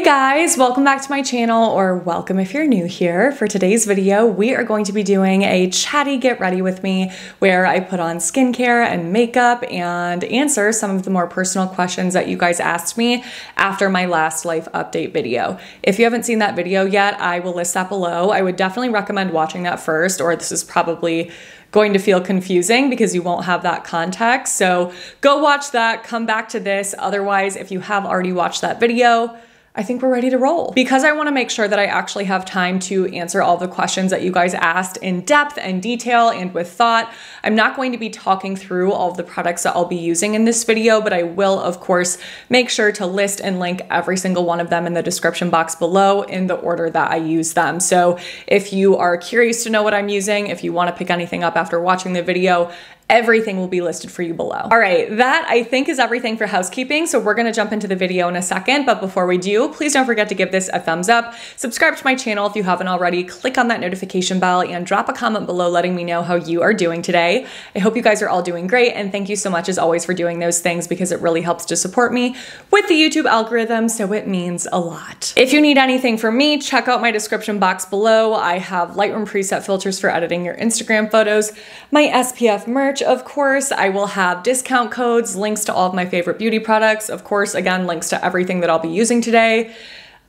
Hey guys, welcome back to my channel, or welcome if you're new here. For today's video, we are going to be doing a chatty get ready with me where I put on skincare and makeup and answer some of the more personal questions that you guys asked me after my last life update video. If you haven't seen that video yet, I will list that below. I would definitely recommend watching that first, or this is probably going to feel confusing because you won't have that context. So go watch that, come back to this. Otherwise, if you have already watched that video, I think we're ready to roll. Because I want to make sure that I actually have time to answer all the questions that you guys asked in depth and detail and with thought, I'm not going to be talking through all of the products that I'll be using in this video, but I will, of course, make sure to list and link every single one of them in the description box below in the order that I use them. So if you are curious to know what I'm using, if you want to pick anything up after watching the video, everything will be listed for you below. All right, that I think is everything for housekeeping. So we're gonna jump into the video in a second, but before we do, please don't forget to give this a thumbs up, subscribe to my channel if you haven't already, click on that notification bell, and drop a comment below letting me know how you are doing today. I hope you guys are all doing great, and thank you so much as always for doing those things because it really helps to support me with the YouTube algorithm, so it means a lot. If you need anything from me, check out my description box below. I have Lightroom preset filters for editing your Instagram photos, my SPF merch, of course. I will have discount codes, links to all of my favorite beauty products. Of course, again, links to everything that I'll be using today.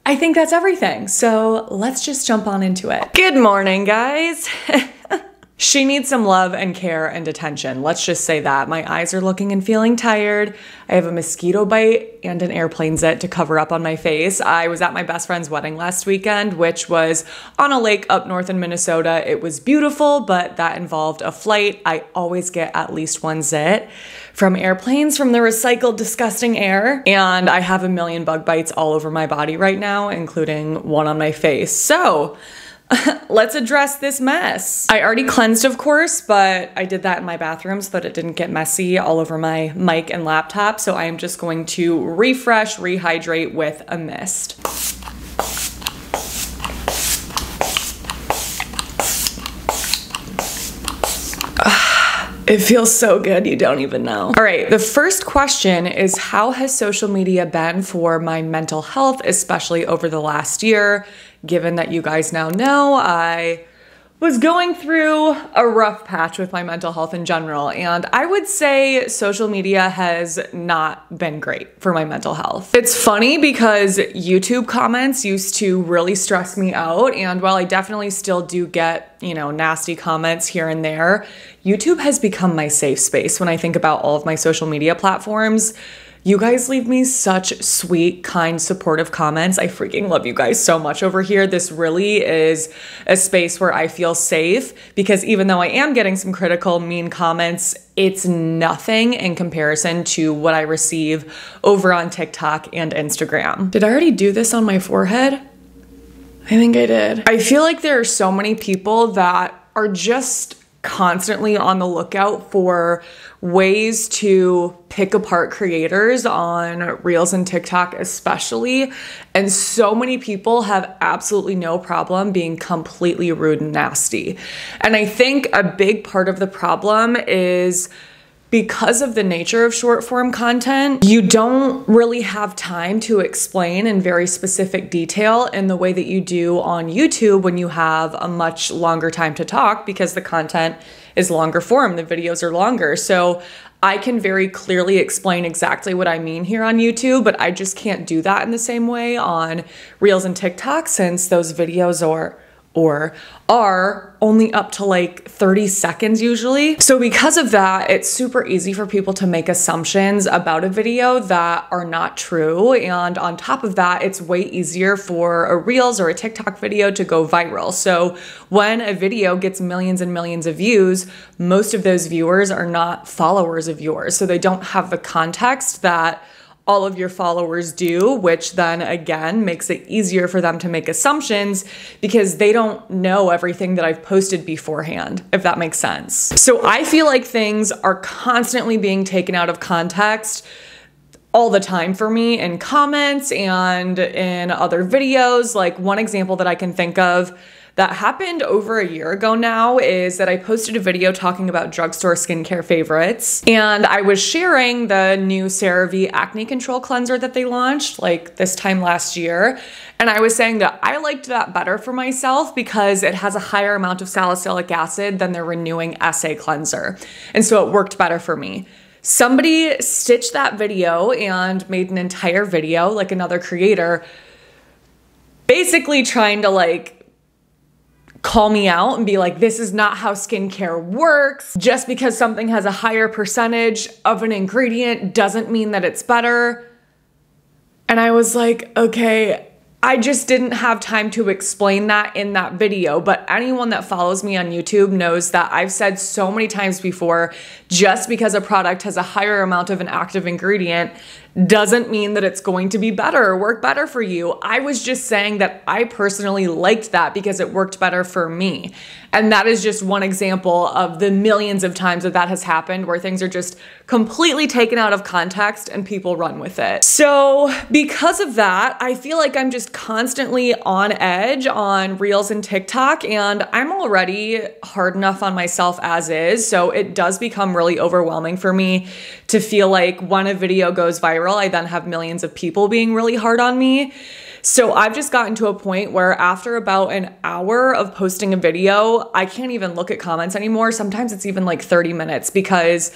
I think that's everything. So let's just jump on into it. Good morning, guys. She needs some love and care and attention. Let's just say that. My eyes are looking and feeling tired. I have a mosquito bite and an airplane zit to cover up on my face. I was at my best friend's wedding last weekend, which was on a lake up north in Minnesota. It was beautiful, but that involved a flight. I always get at least one zit from airplanes, from the recycled, disgusting air. And I have a million bug bites all over my body right now, including one on my face. So let's address this mess. I already cleansed, of course, but I did that in my bathroom so that it didn't get messy all over my mic and laptop. So I am just going to refresh, rehydrate with a mist. It feels so good, you don't even know. All right, the first question is, how has social media been for my mental health, especially over the last year? Given that you guys now know, I was going through a rough patch with my mental health in general, and I would say social media has not been great for my mental health. It's funny because YouTube comments used to really stress me out, and while I definitely still do get, you know, nasty comments here and there, YouTube has become my safe space when I think about all of my social media platforms. You guys leave me such sweet, kind, supportive comments. I freaking love you guys so much over here. This really is a space where I feel safe because even though I am getting some critical, mean comments, it's nothing in comparison to what I receive over on TikTok and Instagram. Did I already do this on my forehead? I think I did. I feel like there are so many people that are just constantly on the lookout for ways to pick apart creators on Reels and TikTok especially. And so many people have absolutely no problem being completely rude and nasty. And I think a big part of the problem is because of the nature of short form content, you don't really have time to explain in very specific detail in the way that you do on YouTube when you have a much longer time to talk because the content is longer form, the videos are longer. So I can very clearly explain exactly what I mean here on YouTube, but I just can't do that in the same way on Reels and TikTok since those videos are only up to like 30 seconds usually. So because of that, it's super easy for people to make assumptions about a video that are not true. And on top of that, it's way easier for a Reels or a TikTok video to go viral. So when a video gets millions and millions of views, most of those viewers are not followers of yours. So they don't have the context that all of your followers do, which then again makes it easier for them to make assumptions because they don't know everything that I've posted beforehand, if that makes sense. So I feel like things are constantly being taken out of context all the time for me in comments and in other videos. Like one example that I can think of that happened over a year ago now is that I posted a video talking about drugstore skincare favorites, and I was sharing the new CeraVe acne control cleanser that they launched like this time last year. And I was saying that I liked that better for myself because it has a higher amount of salicylic acid than their renewing essay cleanser. And so it worked better for me. Somebody stitched that video and made an entire video, like another creator, basically trying to like call me out and be like, this is not how skincare works. Just because something has a higher percentage of an ingredient doesn't mean that it's better. And I was like, okay, I just didn't have time to explain that in that video, but anyone that follows me on YouTube knows that I've said so many times before, just because a product has a higher amount of an active ingredient doesn't mean that it's going to be better or work better for you. I was just saying that I personally liked that because it worked better for me. And that is just one example of the millions of times that that has happened where things are just completely taken out of context and people run with it. So because of that, I feel like I'm just constantly on edge on Reels and TikTok, and I'm already hard enough on myself as is. So it does become really overwhelming for me to feel like when a video goes viral, I then have millions of people being really hard on me. So I've just gotten to a point where after about an hour of posting a video, I can't even look at comments anymore. Sometimes it's even like 30 minutes because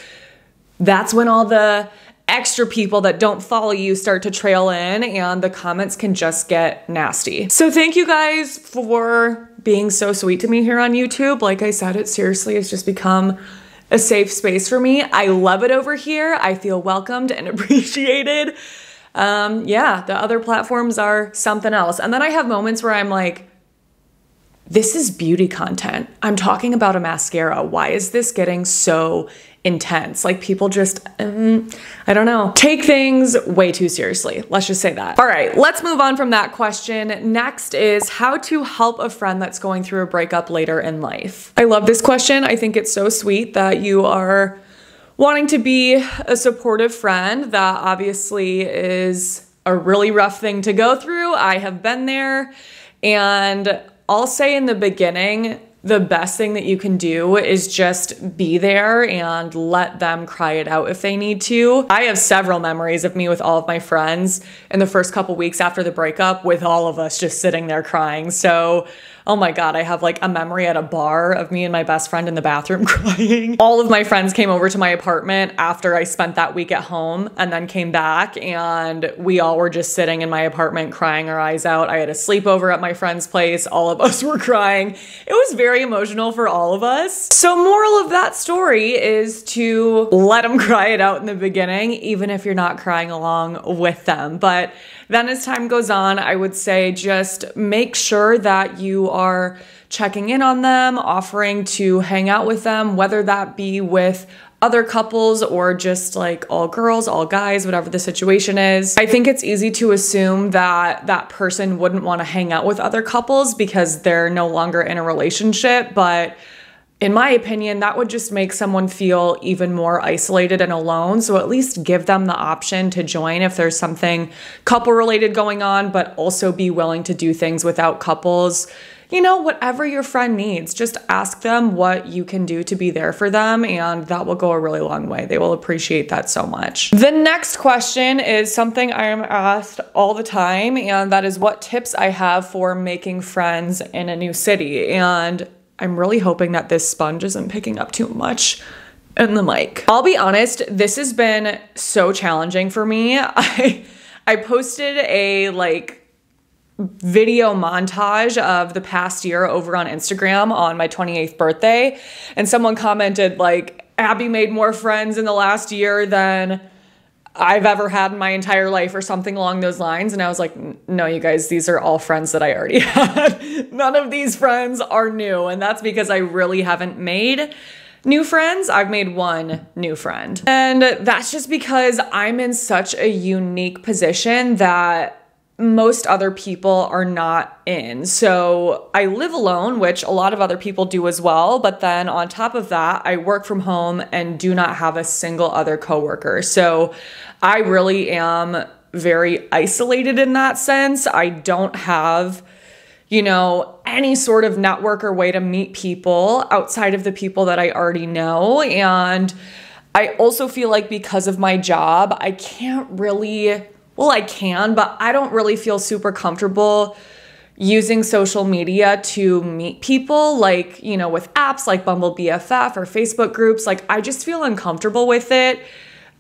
that's when all the extra people that don't follow you start to trail in and the comments can just get nasty. So thank you guys for being so sweet to me here on YouTube. Like I said, it seriously has just become a safe space for me. I love it over here. I feel welcomed and appreciated. Yeah, the other platforms are something else. And then I have moments where I'm like, this is beauty content. I'm talking about a mascara. Why is this getting so intense? Like people just, I don't know, take things way too seriously. Let's just say that. All right, let's move on from that question. Next is how to help a friend that's going through a breakup later in life. I love this question. I think it's so sweet that you are wanting to be a supportive friend. That obviously is a really rough thing to go through. I have been there, and I'll say in the beginning, the best thing that you can do is just be there and let them cry it out if they need to. I have several memories of me with all of my friends in the first couple weeks after the breakup with all of us just sitting there crying. So, oh my God, I have like a memory at a bar of me and my best friend in the bathroom crying. All of my friends came over to my apartment after I spent that week at home and then came back, and we all were just sitting in my apartment crying our eyes out. I had a sleepover at my friend's place. All of us were crying. It was very emotional for all of us. So moral of that story is to let them cry it out in the beginning, even if you're not crying along with them. But then as time goes on, I would say just make sure that you are checking in on them, offering to hang out with them, whether that be with other couples or just like all girls, all guys, whatever the situation is. I think it's easy to assume that that person wouldn't want to hang out with other couples because they're no longer in a relationship, but in my opinion, that would just make someone feel even more isolated and alone. So at least give them the option to join if there's something couple related going on, but also be willing to do things without couples. You know, whatever your friend needs, just ask them what you can do to be there for them, and that will go a really long way. They will appreciate that so much. The next question is something I am asked all the time, and that is what tips I have for making friends in a new city. And I'm really hoping that this sponge isn't picking up too much in the mic. I'll be honest, this has been so challenging for me. I posted a video montage of the past year over on Instagram on my 28th birthday, and someone commented like, Abby made more friends in the last year than I've ever had in my entire life or something along those lines. And I was like, no, you guys, these are all friends that I already had. None of these friends are new. And that's because I really haven't made new friends. I've made one new friend. And that's just because I'm in such a unique position that most other people are not in. So I live alone, which a lot of other people do as well. But then on top of that, I work from home and do not have a single other coworker. So I really am very isolated in that sense. I don't have any sort of network or way to meet people outside of the people that I already know. And I also feel like because of my job, I can't really, well, I can, but I don't really feel super comfortable using social media to meet people, like, with apps like Bumble BFF or Facebook groups. Like, I just feel uncomfortable with it.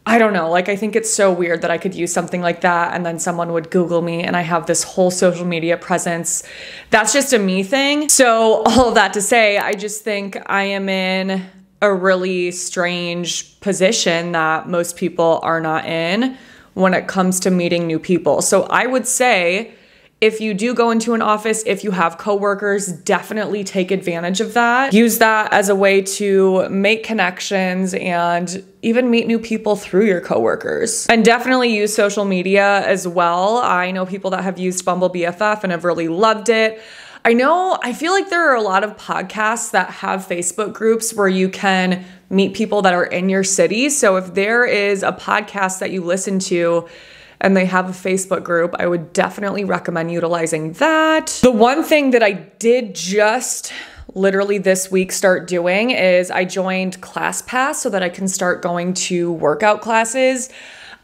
I don't know, like, I think it's so weird that I could use something like that and then someone would Google me and I have this whole social media presence. That's just a me thing. So all of that to say, I just think I am in a really strange position that most people are not in when it comes to meeting new people. So I would say, if you do go into an office, if you have coworkers, definitely take advantage of that. Use that as a way to make connections and even meet new people through your coworkers. And definitely use social media as well. I know people that have used Bumble BFF and have really loved it. I feel like there are a lot of podcasts that have Facebook groups where you can meet people that are in your city. So if there is a podcast that you listen to and they have a Facebook group, I would definitely recommend utilizing that. The one thing that I did just literally this week start doing is I joined ClassPass so that I can start going to workout classes.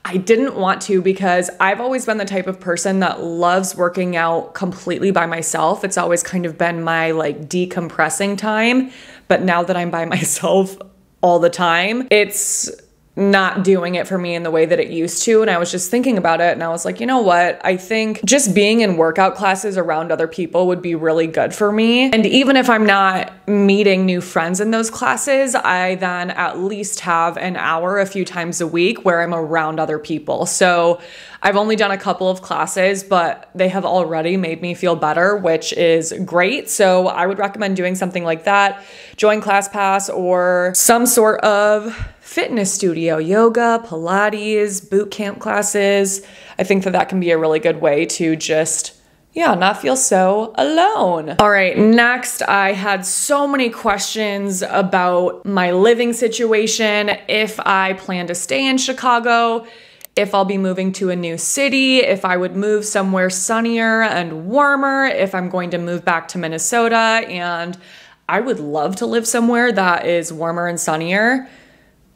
I didn't want to because I've always been the type of person that loves working out completely by myself. It's always kind of been my like decompressing time. But now that I'm by myself all the time, it's not doing it for me in the way that it used to. And I was just thinking about it and I was like, you know what? I think just being in workout classes around other people would be really good for me. And even if I'm not meeting new friends in those classes, I then at least have an hour a few times a week where I'm around other people. So I've only done a couple of classes, but they have already made me feel better, which is great. So I would recommend doing something like that. Join ClassPass or some sort of fitness studio, yoga, Pilates, boot camp classes. I think that can be a really good way to just, not feel so alone. All right, next, I had so many questions about my living situation, if I plan to stay in Chicago, if I'll be moving to a new city, if I would move somewhere sunnier and warmer, if I'm going to move back to Minnesota. And I would love to live somewhere that is warmer and sunnier.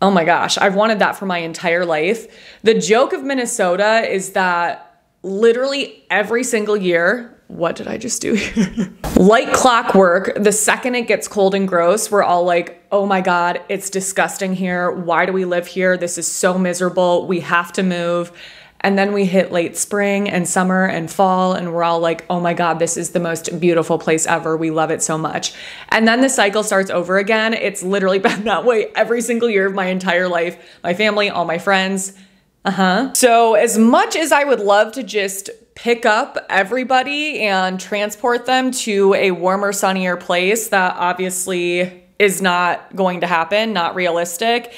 Oh my gosh, I've wanted that for my entire life. The joke of Minnesota is that literally every single year, what did I just do here? Like clockwork, the second it gets cold and gross, we're all like, oh my God, it's disgusting here. Why do we live here? This is so miserable. We have to move. And then we hit late spring and summer and fall and we're all like, oh my God, this is the most beautiful place ever. We love it so much. And then the cycle starts over again. It's literally been that way every single year of my entire life. My family, all my friends. So as much as I would love to just pick up everybody and transport them to a warmer, sunnier place, that obviously is not going to happen, not realistic.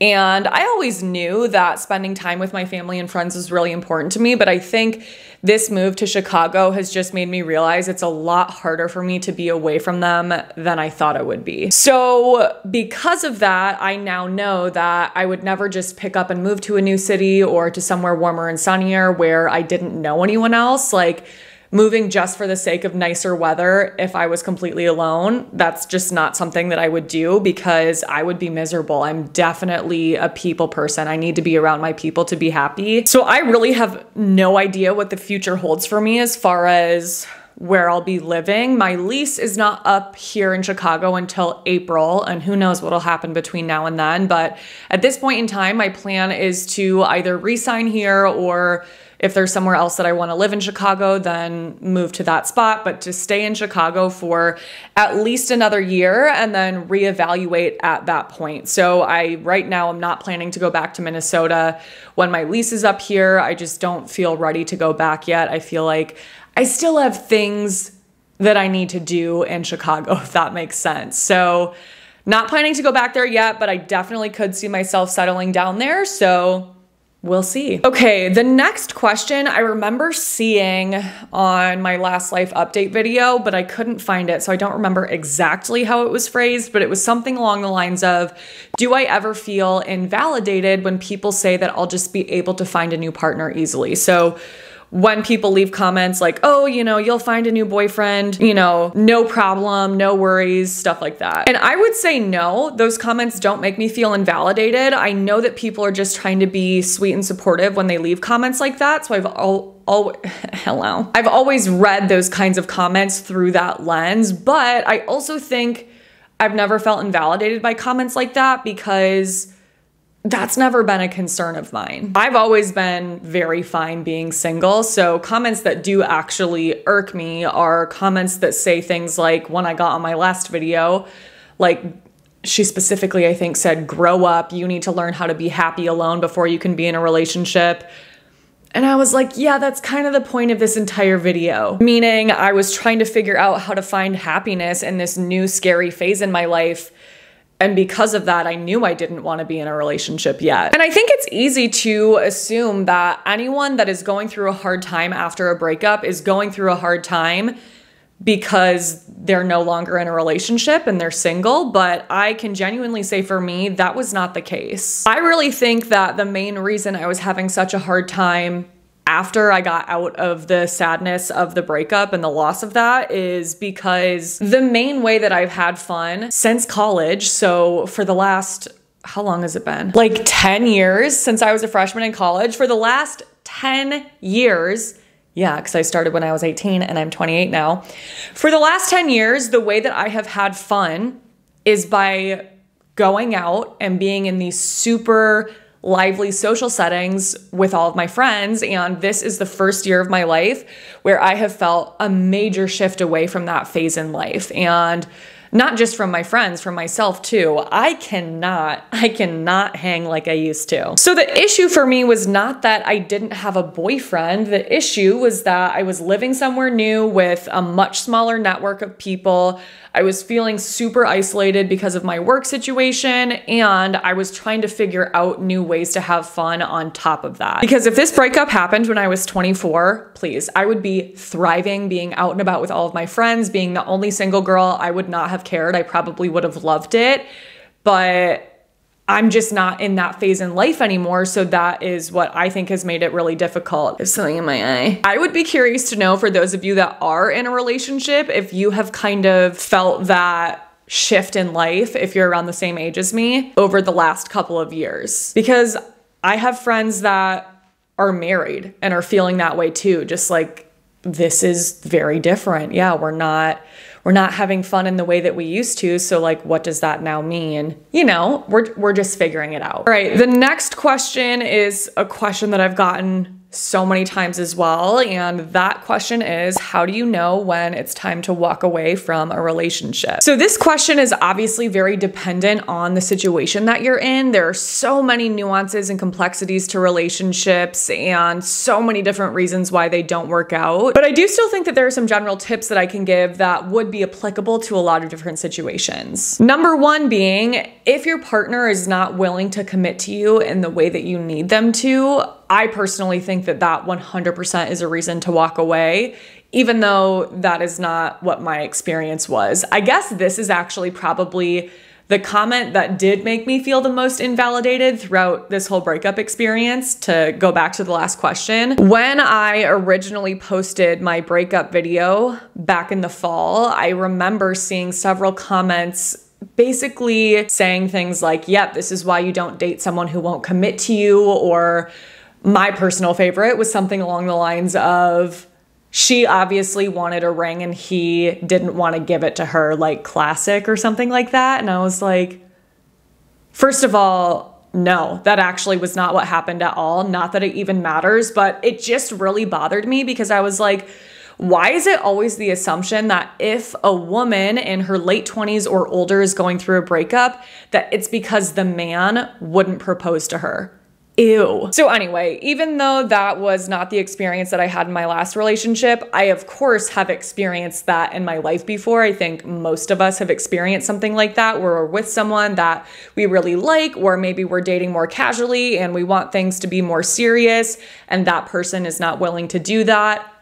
And I always knew that spending time with my family and friends was really important to me, but I think this move to Chicago has just made me realize it's a lot harder for me to be away from them than I thought it would be. So because of that, I now know that I would never just pick up and move to a new city or to somewhere warmer and sunnier where I didn't know anyone else. Like, moving just for the sake of nicer weather, if I was completely alone, that's just not something that I would do because I would be miserable. I'm definitely a people person. I need to be around my people to be happy. So I really have no idea what the future holds for me as far as where I'll be living. My lease is not up here in Chicago until April, and who knows what'll happen between now and then. But at this point in time, my plan is to either re-sign here or if there's somewhere else that I want to live in Chicago, then move to that spot, but to stay in Chicago for at least another year and then reevaluate at that point. So right now, I'm not planning to go back to Minnesota when my lease is up here. I just don't feel ready to go back yet. I feel like I still have things that I need to do in Chicago, if that makes sense. So not planning to go back there yet, but I definitely could see myself settling down there. So we'll see. Okay, the next question I remember seeing on my last life update video, but I couldn't find it, so I don't remember exactly how it was phrased, but it was something along the lines of, do I ever feel invalidated when people say that I'll just be able to find a new partner easily? So when people leave comments like, oh, you know, you'll find a new boyfriend, you know, no problem, no worries, stuff like that. And I would say no, those comments don't make me feel invalidated. I know that people are just trying to be sweet and supportive when they leave comments like that. So I've always read those kinds of comments through that lens, but I also think I've never felt invalidated by comments like that because that's never been a concern of mine. I've always been very fine being single, so comments that do actually irk me are comments that say things like, when I got on my last video, like she specifically, I think, said, grow up, you need to learn how to be happy alone before you can be in a relationship. And I was like, yeah, that's kind of the point of this entire video. Meaning I was trying to figure out how to find happiness in this new scary phase in my life. And because of that, I knew I didn't want to be in a relationship yet. And I think it's easy to assume that anyone that is going through a hard time after a breakup is going through a hard time because they're no longer in a relationship and they're single. But I can genuinely say for me, that was not the case. I really think that the main reason I was having such a hard time after I got out of the sadness of the breakup and the loss of that is because the main way that I've had fun since college, so for the last, how long has it been? Like 10 years since I was a freshman in college. For the last 10 years, yeah, because I started when I was 18 and I'm 28 now. For the last 10 years, the way that I have had fun is by going out and being in these super lively social settings with all of my friends. And this is the first year of my life where I have felt a major shift away from that phase in life. And not just from my friends, from myself too. I cannot hang like I used to. So the issue for me was not that I didn't have a boyfriend. The issue was that I was living somewhere new with a much smaller network of people. I was feeling super isolated because of my work situation, and I was trying to figure out new ways to have fun on top of that. Because if this breakup happened when I was 24, please, I would be thriving, being out and about with all of my friends, being the only single girl. I would not have cared. I probably would have loved it, but I'm just not in that phase in life anymore. So that is what I think has made it really difficult. There's something in my eye. I would be curious to know, for those of you that are in a relationship, if you have kind of felt that shift in life, if you're around the same age as me, over the last couple of years. Because I have friends that are married and are feeling that way too. Just like, this is very different. Yeah, we're not having fun in the way that we used to. So like, what does that now mean? You know, we're just figuring it out. All right, the next question is a question that I've gotten so many times as well. And that question is, how do you know when it's time to walk away from a relationship? So this question is obviously very dependent on the situation that you're in. There are so many nuances and complexities to relationships and so many different reasons why they don't work out. But I do still think that there are some general tips that I can give that would be applicable to a lot of different situations. Number one being, if your partner is not willing to commit to you in the way that you need them to, I personally think that that 100% is a reason to walk away, even though that is not what my experience was. I guess this is actually probably the comment that did make me feel the most invalidated throughout this whole breakup experience, to go back to the last question. When I originally posted my breakup video back in the fall, I remember seeing several comments basically saying things like, yep, this is why you don't date someone who won't commit to you, or my personal favorite was something along the lines of, she obviously wanted a ring and he didn't want to give it to her, like classic or something like that. And I was like, first of all, no, that actually was not what happened at all. Not that it even matters, but it just really bothered me because I was like, why is it always the assumption that if a woman in her late 20s or older is going through a breakup, that it's because the man wouldn't propose to her? Ew. So anyway, even though that was not the experience that I had in my last relationship, I of course have experienced that in my life before. I think most of us have experienced something like that, where we're with someone that we really like, or maybe we're dating more casually and we want things to be more serious, and that person is not willing to do that.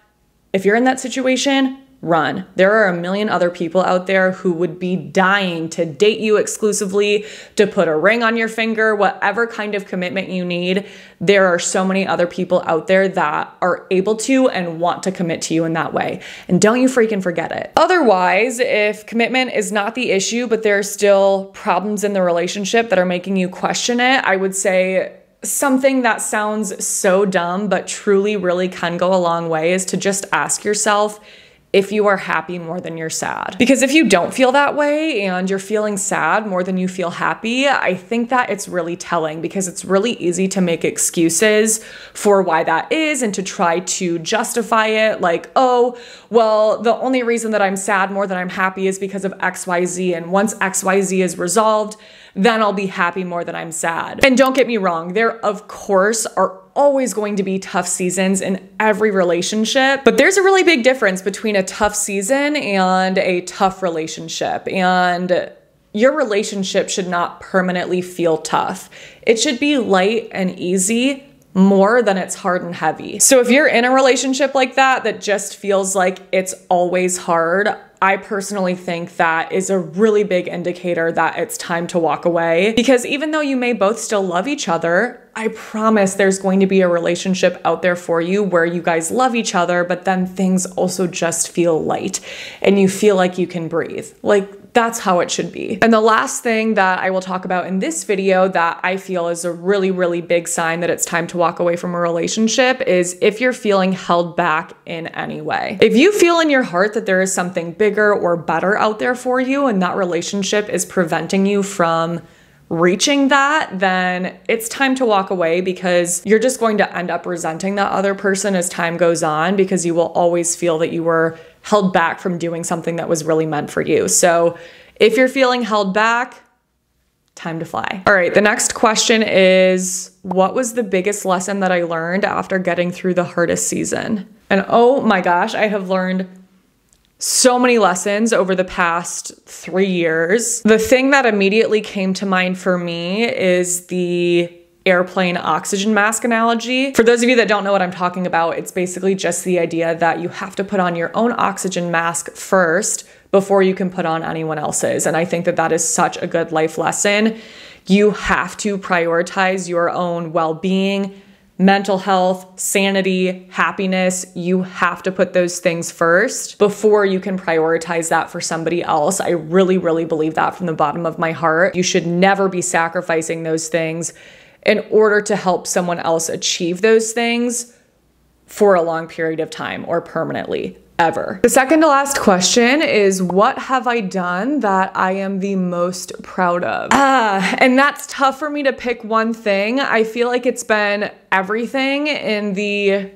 If you're in that situation, run. There are a million other people out there who would be dying to date you exclusively, to put a ring on your finger, whatever kind of commitment you need. There are so many other people out there that are able to and want to commit to you in that way. And don't you freaking forget it. Otherwise, if commitment is not the issue, but there are still problems in the relationship that are making you question it, I would say something that sounds so dumb, but truly really can go a long way is to just ask yourself if you are happy more than you're sad. Because if you don't feel that way and you're feeling sad more than you feel happy, I think that it's really telling, because it's really easy to make excuses for why that is and to try to justify it like, oh, well, the only reason that I'm sad more than I'm happy is because of XYZ. And once XYZ is resolved, then I'll be happy more than I'm sad. And don't get me wrong, there of course are always going to be tough seasons in every relationship, but there's a really big difference between a tough season and a tough relationship. And your relationship should not permanently feel tough. It should be light and easy more than it's hard and heavy. So if you're in a relationship like that, that just feels like it's always hard, I personally think that is a really big indicator that it's time to walk away. Because even though you may both still love each other, I promise there's going to be a relationship out there for you where you guys love each other, but then things also just feel light and you feel like you can breathe. Like, that's how it should be. And the last thing that I will talk about in this video that I feel is a really, really big sign that it's time to walk away from a relationship is if you're feeling held back in any way. If you feel in your heart that there is something bigger or better out there for you and that relationship is preventing you from reaching that, then it's time to walk away, because you're just going to end up resenting that other person as time goes on, because you will always feel that you were held back from doing something that was really meant for you. So if you're feeling held back, time to fly. All right, the next question is, what was the biggest lesson that I learned after getting through the hardest season? And oh my gosh, I have learned so many lessons over the past 3 years. The thing that immediately came to mind for me is the airplane oxygen mask analogy. For those of you that don't know what I'm talking about, it's basically just the idea that you have to put on your own oxygen mask first before you can put on anyone else's. And I think that that is such a good life lesson. You have to prioritize your own well-being, mental health, sanity, happiness. You have to put those things first before you can prioritize that for somebody else. I really, really believe that from the bottom of my heart. You should never be sacrificing those things in order to help someone else achieve those things for a long period of time or permanently. Ever. The second to last question is, what have I done that I am the most proud of? And that's tough for me to pick one thing. I feel like it's been everything in the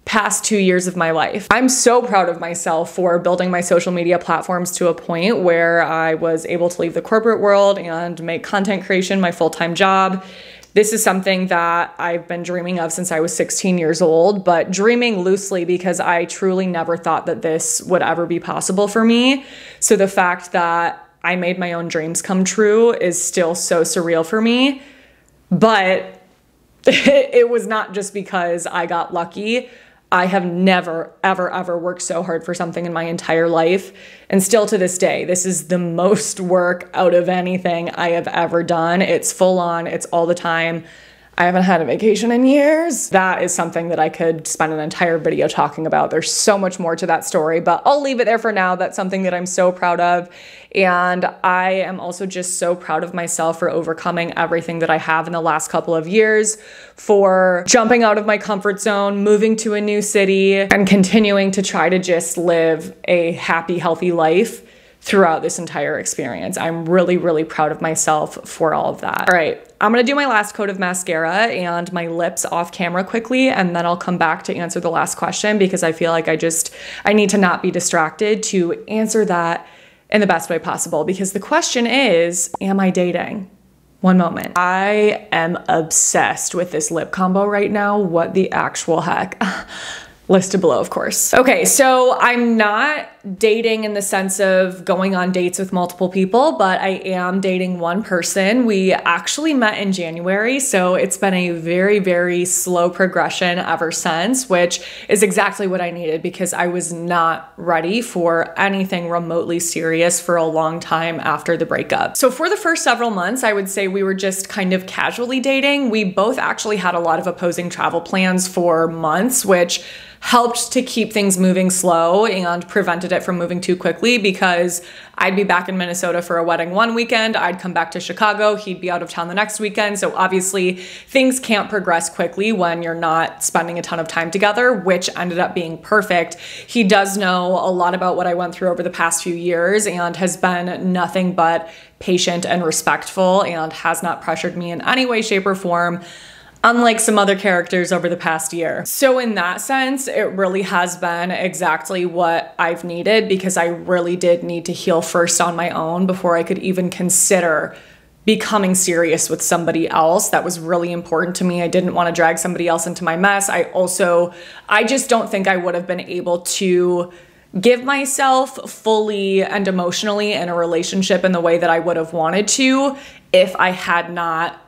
past 2 years of my life. I'm so proud of myself for building my social media platforms to a point where I was able to leave the corporate world and make content creation my full-time job. This is something that I've been dreaming of since I was 16 years old, but dreaming loosely because I truly never thought that this would ever be possible for me. So the fact that I made my own dreams come true is still so surreal for me. But it was not just because I got lucky. I have never, ever, ever worked so hard for something in my entire life. And still to this day, this is the most work out of anything I have ever done. It's full on, it's all the time. I haven't had a vacation in years. That is something that I could spend an entire video talking about. There's so much more to that story, but I'll leave it there for now. That's something that I'm so proud of. And I am also just so proud of myself for overcoming everything that I have in the last couple of years, for jumping out of my comfort zone, moving to a new city, and continuing to try to just live a happy, healthy life throughout this entire experience. I'm really, really proud of myself for all of that. All right, I'm gonna do my last coat of mascara and my lips off camera quickly, and then I'll come back to answer the last question, because I feel like I need to not be distracted to answer that in the best way possible, because the question is, am I dating? One moment. I am obsessed with this lip combo right now. What the actual heck? listed below, of course. Okay, so I'm not dating in the sense of going on dates with multiple people, but I am dating one person. We actually met in January, so it's been a very, very slow progression ever since, which is exactly what I needed because I was not ready for anything remotely serious for a long time after the breakup. So for the first several months, I would say we were just kind of casually dating. We both actually had a lot of opposing travel plans for months, which helped to keep things moving slow and prevented it from moving too quickly because I'd be back in Minnesota for a wedding one weekend, I'd come back to Chicago, he'd be out of town the next weekend. So obviously things can't progress quickly when you're not spending a ton of time together, which ended up being perfect. He does know a lot about what I went through over the past few years and has been nothing but patient and respectful and has not pressured me in any way, shape, or form, unlike some other characters over the past year. So in that sense, it really has been exactly what I've needed because I really did need to heal first on my own before I could even consider becoming serious with somebody else. That was really important to me. I didn't want to drag somebody else into my mess. I just don't think I would have been able to give myself fully and emotionally in a relationship in the way that I would have wanted to if I had not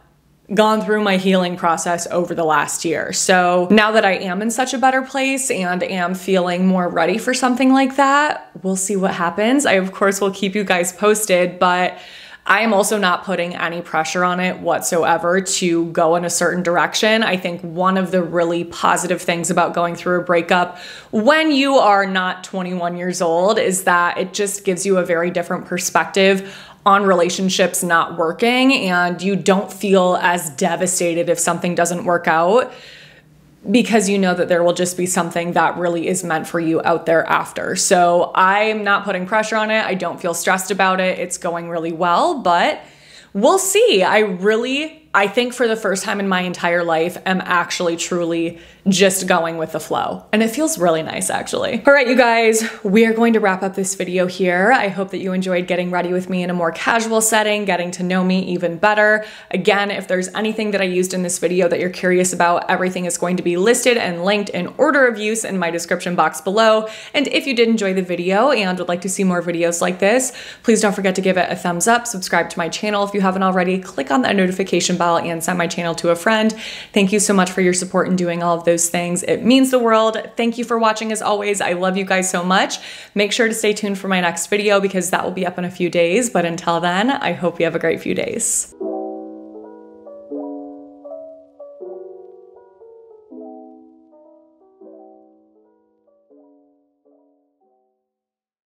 gone through my healing process over the last year. So now that I am in such a better place and am feeling more ready for something like that, we'll see what happens. I, of course, will keep you guys posted, but I am also not putting any pressure on it whatsoever to go in a certain direction. I think one of the really positive things about going through a breakup when you are not 21 years old is that it just gives you a very different perspective on relationships not working, and you don't feel as devastated if something doesn't work out because you know that there will just be something that really is meant for you out there after. So I'm not putting pressure on it. I don't feel stressed about it. It's going really well, but we'll see. I think for the first time in my entire life, I'm actually truly just going with the flow. And it feels really nice, actually. All right, you guys, we are going to wrap up this video here. I hope that you enjoyed getting ready with me in a more casual setting, getting to know me even better. Again, if there's anything that I used in this video that you're curious about, everything is going to be listed and linked in order of use in my description box below. And if you did enjoy the video and would like to see more videos like this, please don't forget to give it a thumbs up, subscribe to my channel if you haven't already, click on that notification bell and send my channel to a friend. Thank you so much for your support in doing all of those things. It means the world. Thank you for watching as always. I love you guys so much. Make sure to stay tuned for my next video because that will be up in a few days. But until then, I hope you have a great few days.